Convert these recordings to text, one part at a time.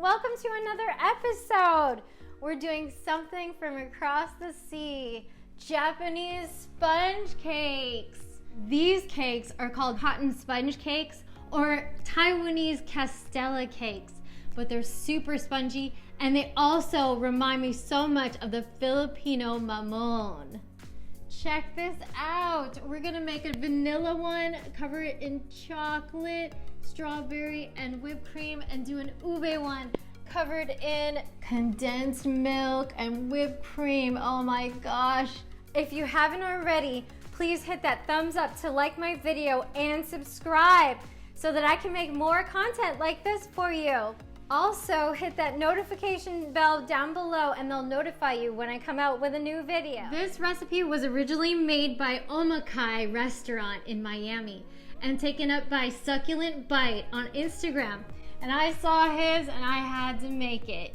welcome to another episode. We're doing something from across the sea, Japanese sponge cakes. These cakes are called cotton sponge cakes or Taiwanese Castella cakes, but they're super spongy and they also remind me so much of the Filipino Mamon. Check this out. We're gonna make a vanilla one, cover it in chocolate, strawberry, and whipped cream, and do an ube one covered in condensed milk and whipped cream. Oh my gosh. If you haven't already, please hit that thumbs up to like my video and subscribe so that I can make more content like this for you. Also, hit that notification bell down below and they'll notify you when I come out with a new video. This recipe was originally made by Omakai restaurant in Miami and taken up by Succulent Bite on Instagram. And I saw his and I had to make it.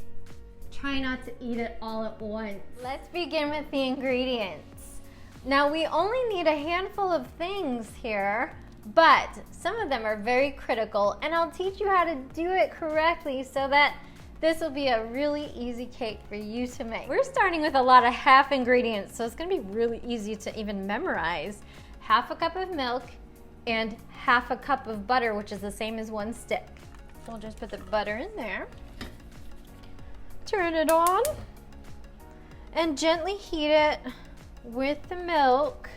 Try not to eat it all at once. Let's begin with the ingredients. Now we only need a handful of things here, but some of them are very critical and I'll teach you how to do it correctly so that this will be a really easy cake for you to make. We're starting with a lot of half ingredients, so it's gonna be really easy to even memorize. Half a cup of milk and half a cup of butter, which is the same as one stick. So we'll just put the butter in there. Turn it on and gently heat it with the milk.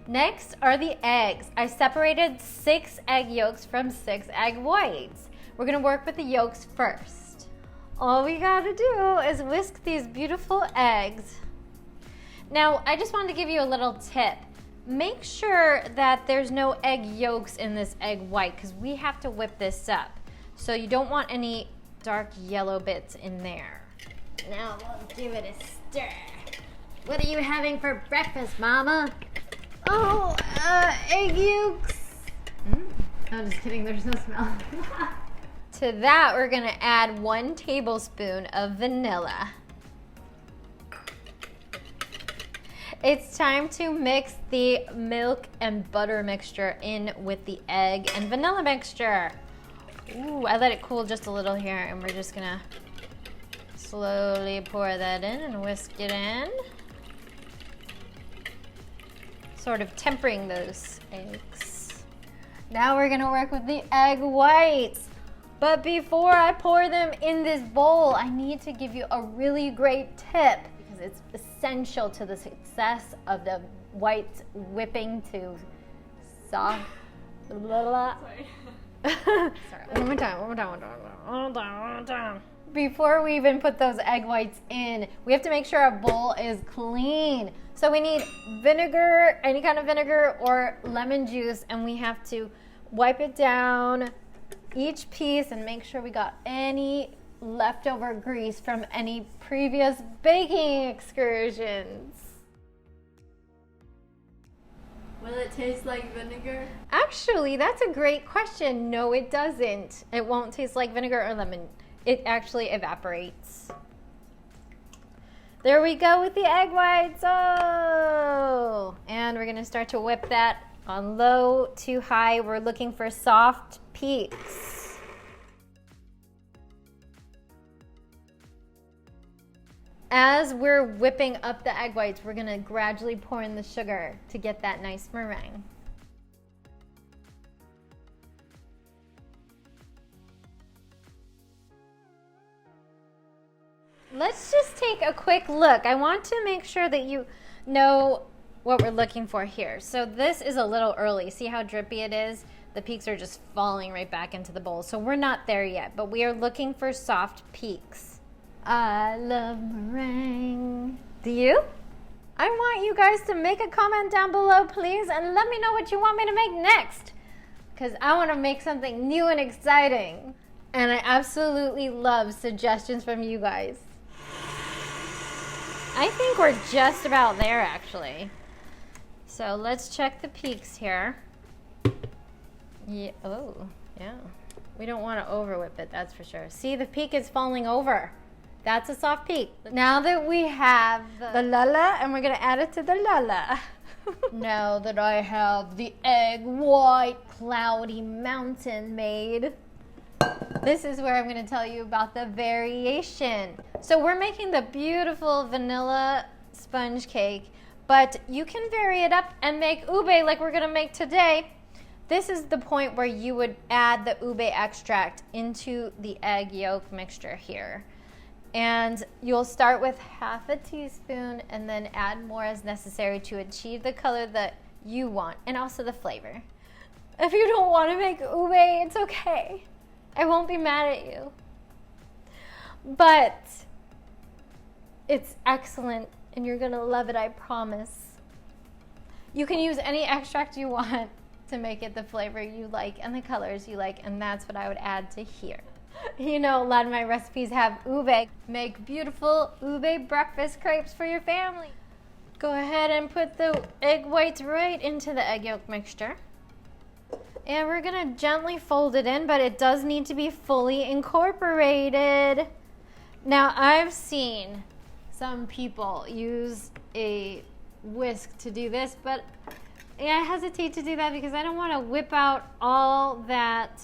Next are the eggs. I separated 6 egg yolks from 6 egg whites. We're gonna work with the yolks first. All we gotta do is whisk these beautiful eggs. Now, I just wanted to give you a little tip. Make sure that there's no egg yolks in this egg white because we have to whip this up. So you don't want any dark yellow bits in there. Now we'll give it a stir. What are you having for breakfast, Mama? Oh, egg yolks. I'm just kidding, there's no smell. To that, we're gonna add 1 tablespoon of vanilla. It's time to mix the milk and butter mixture in with the egg and vanilla mixture. Ooh, I let it cool just a little here and we're just gonna slowly pour that in and whisk it in. Sort of tempering those eggs. Now we're gonna work with the egg whites. But before I pour them in this bowl, I need to give you a really great tip because it's essential to the success of the whites whipping to soft. Sorry. One more time. Before we even put those egg whites in, we have to make sure our bowl is clean. So we need vinegar, any kind of vinegar or lemon juice, and we have to wipe it down each piece and make sure we got any leftover grease from any previous baking excursions. Will it taste like vinegar? Actually, that's a great question. No, it doesn't. It won't taste like vinegar or lemon. It actually evaporates. There we go with the egg whites. Oh! And we're gonna start to whip that on low to high. We're looking for soft peaks. As we're whipping up the egg whites, we're gonna gradually pour in the sugar to get that nice meringue. Let's just take a quick look. I want to make sure that you know what we're looking for here. So this is a little early. See how drippy it is? The peaks are just falling right back into the bowl. So we're not there yet, but we are looking for soft peaks. I love meringue. Do you? I want you guys to make a comment down below, please, and let me know what you want me to make next. Because I want to make something new and exciting. And I absolutely love suggestions from you guys. I think we're just about there, actually. So let's check the peaks here. Yeah, oh, yeah. We don't want to over whip it, that's for sure. See, the peak is falling over. That's a soft peak. Now that we have the lala, and we're gonna add it to the lala. Now that I have the egg white cloudy mountain made, this is where I'm gonna tell you about the variation. So we're making the beautiful vanilla sponge cake, but you can vary it up and make ube like we're gonna make today. This is the point where you would add the ube extract into the egg yolk mixture here. And you'll start with half a teaspoon and then add more as necessary to achieve the color that you want and also the flavor. If you don't want to make ube, it's okay. I won't be mad at you. But it's excellent and you're gonna love it, I promise. You can use any extract you want to make it the flavor you like and the colors you like, and that's what I would add to here. You know, a lot of my recipes have ube. Make beautiful ube breakfast crepes for your family. Go ahead and put the egg whites right into the egg yolk mixture. And we're gonna gently fold it in, but it does need to be fully incorporated. Now, I've seen some people use a whisk to do this, but I hesitate to do that because I don't want to whip out all that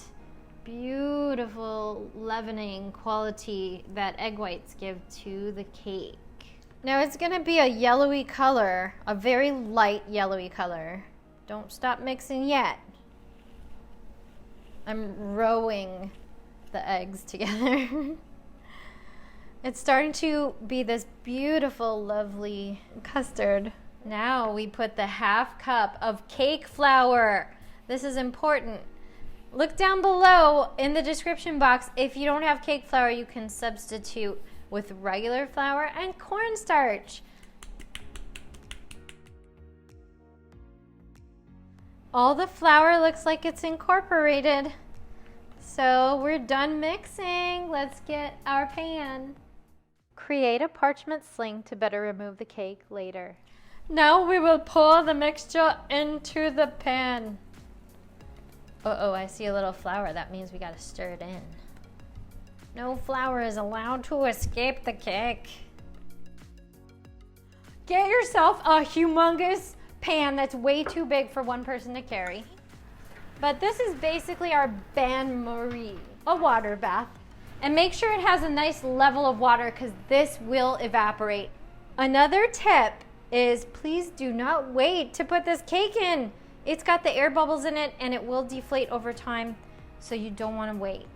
beautiful leavening quality that egg whites give to the cake. Now it's going to be a yellowy color, a very light yellowy color. Don't stop mixing yet. I'm rowing the eggs together. It's starting to be this beautiful, lovely custard. Now we put the half cup of cake flour. This is important. Look down below in the description box. If you don't have cake flour, you can substitute with regular flour and cornstarch. All the flour looks like it's incorporated. So we're done mixing. Let's get our pan. Create a parchment sling to better remove the cake later. Now we will pour the mixture into the pan. Uh-oh, I see a little flour. That means we gotta stir it in. No flour is allowed to escape the cake. Get yourself a humongous pan that's way too big for one person to carry. But this is basically our bain-marie, a water bath. And make sure it has a nice level of water because this will evaporate. Another tip is please do not wait to put this cake in. It's got the air bubbles in it and it will deflate over time, so you don't want to wait.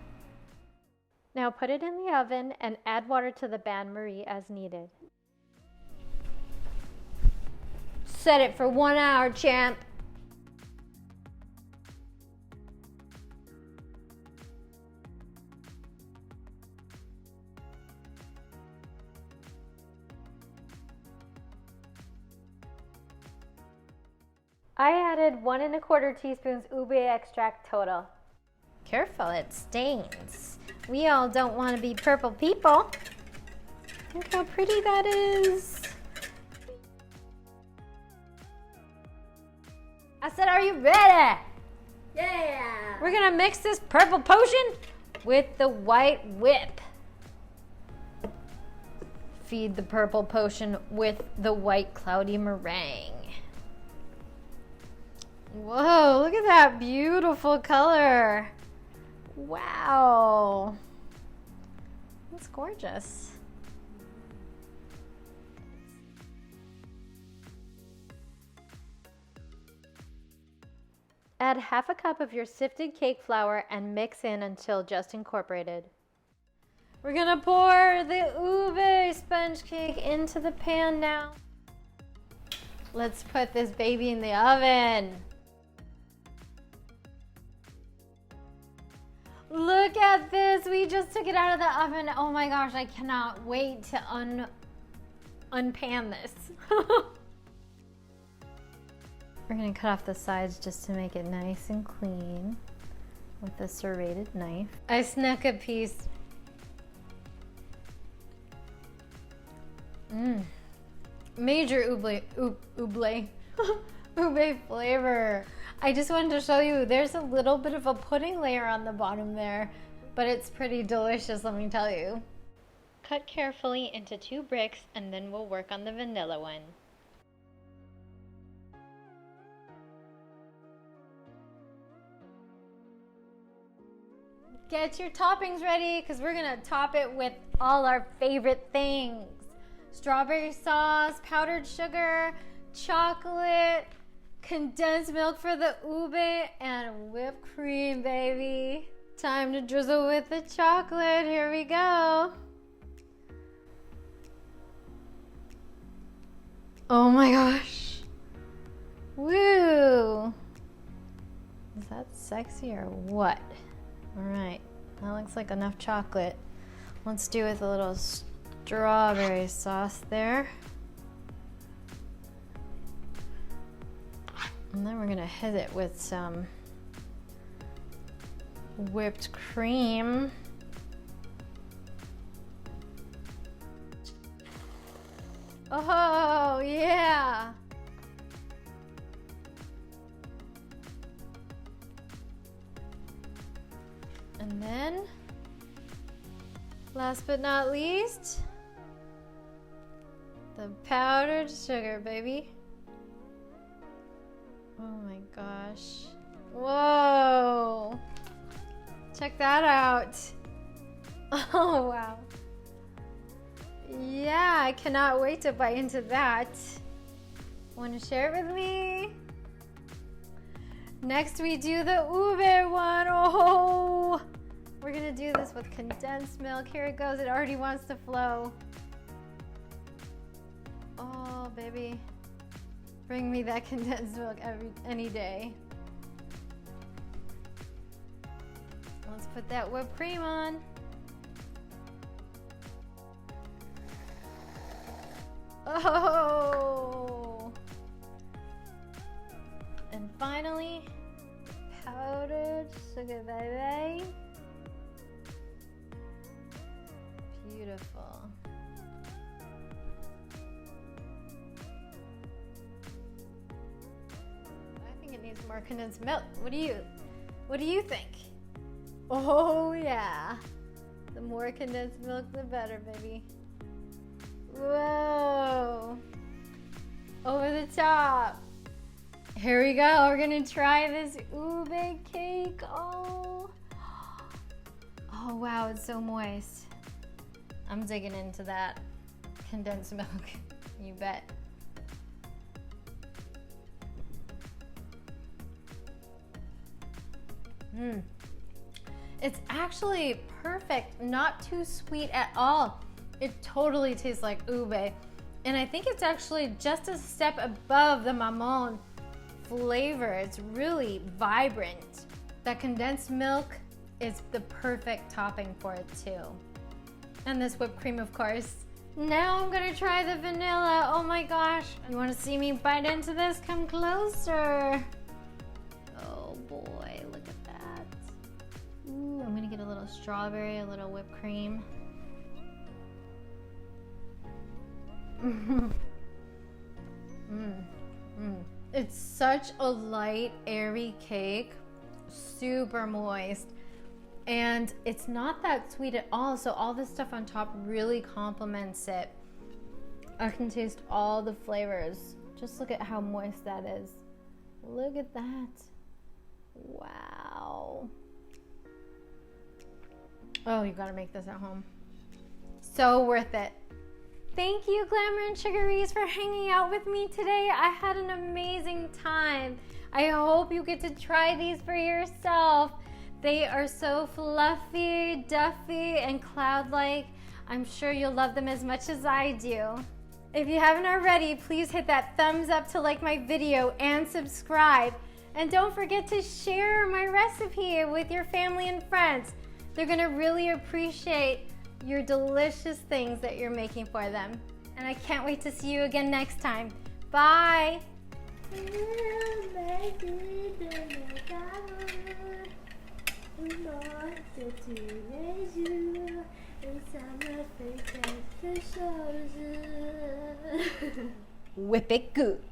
Now put it in the oven and add water to the bain-marie as needed. Set it for 1 hour, champ. I added 1 1/4 teaspoons ube extract total. Careful, it stains. We all don't want to be purple people. Look how pretty that is. I said, are you ready? Yeah! We're gonna mix this purple potion with the white whip. Feed the purple potion with the white cloudy meringue. Whoa, look at that beautiful color. Wow. That's gorgeous. Add half a cup of your sifted cake flour and mix in until just incorporated. We're gonna pour the ube sponge cake into the pan now. Let's put this baby in the oven. Look at this, we just took it out of the oven. Oh my gosh, I cannot wait to unpan this. We're gonna cut off the sides just to make it nice and clean with a serrated knife. I snuck a piece. Major ube flavor. I just wanted to show you, there's a little bit of a pudding layer on the bottom there, but it's pretty delicious, let me tell you. cut carefully into 2 bricks, and then we'll work on the vanilla one. Get your toppings ready because we're gonna top it with all our favorite things. Strawberry sauce, powdered sugar, chocolate, condensed milk for the ube, and whipped cream, baby. Time to drizzle with the chocolate. Here we go. Oh my gosh. Woo. Is that sexy or what? All right, that looks like enough chocolate. Let's do with a little strawberry sauce there. And then we're gonna hit it with some whipped cream. Oh, yeah. And then, last but not least, the powdered sugar, baby. Oh my gosh. Whoa. Check that out. Oh, wow. Yeah, I cannot wait to bite into that. Want to share it with me? Next we do the ube one. Oh, we're gonna do this with condensed milk. Here it goes. It already wants to flow. Oh, baby. Bring me that condensed milk any day. Let's put that whipped cream on. Oh! And finally, powdered sugar, baby. Beautiful. I think it needs more condensed milk. What do you think? Oh yeah. The more condensed milk, the better, baby. Whoa. Over the top. Here we go. We're gonna try this ube cake. Oh. Oh wow, it's so moist. I'm digging into that condensed milk. You bet. It's actually perfect, not too sweet at all. It totally tastes like ube. And I think it's actually just a step above the mamon flavor. It's really vibrant. That condensed milk is the perfect topping for it too. And this whipped cream, of course. Now I'm gonna try the vanilla. Oh my gosh. You wanna see me bite into this? Come closer. Oh boy, look at that. Ooh, I'm gonna get a little strawberry, a little whipped cream. It's such a light, airy cake, super moist, and it's not that sweet at all, so all this stuff on top really complements it. I can taste all the flavors. Just look at how moist that is. Look at that. Wow. Oh, you gotta make this at home. So worth it. Thank you, Glamour and Sugaries, for hanging out with me today. I had an amazing time. I hope you get to try these for yourself. They are so fluffy, duffy, and cloud-like. I'm sure you'll love them as much as I do. If you haven't already, please hit that thumbs up to like my video and subscribe. And don't forget to share my recipe with your family and friends. They're gonna really appreciate your delicious things that you're making for them. And I can't wait to see you again next time. Bye! Whip it good.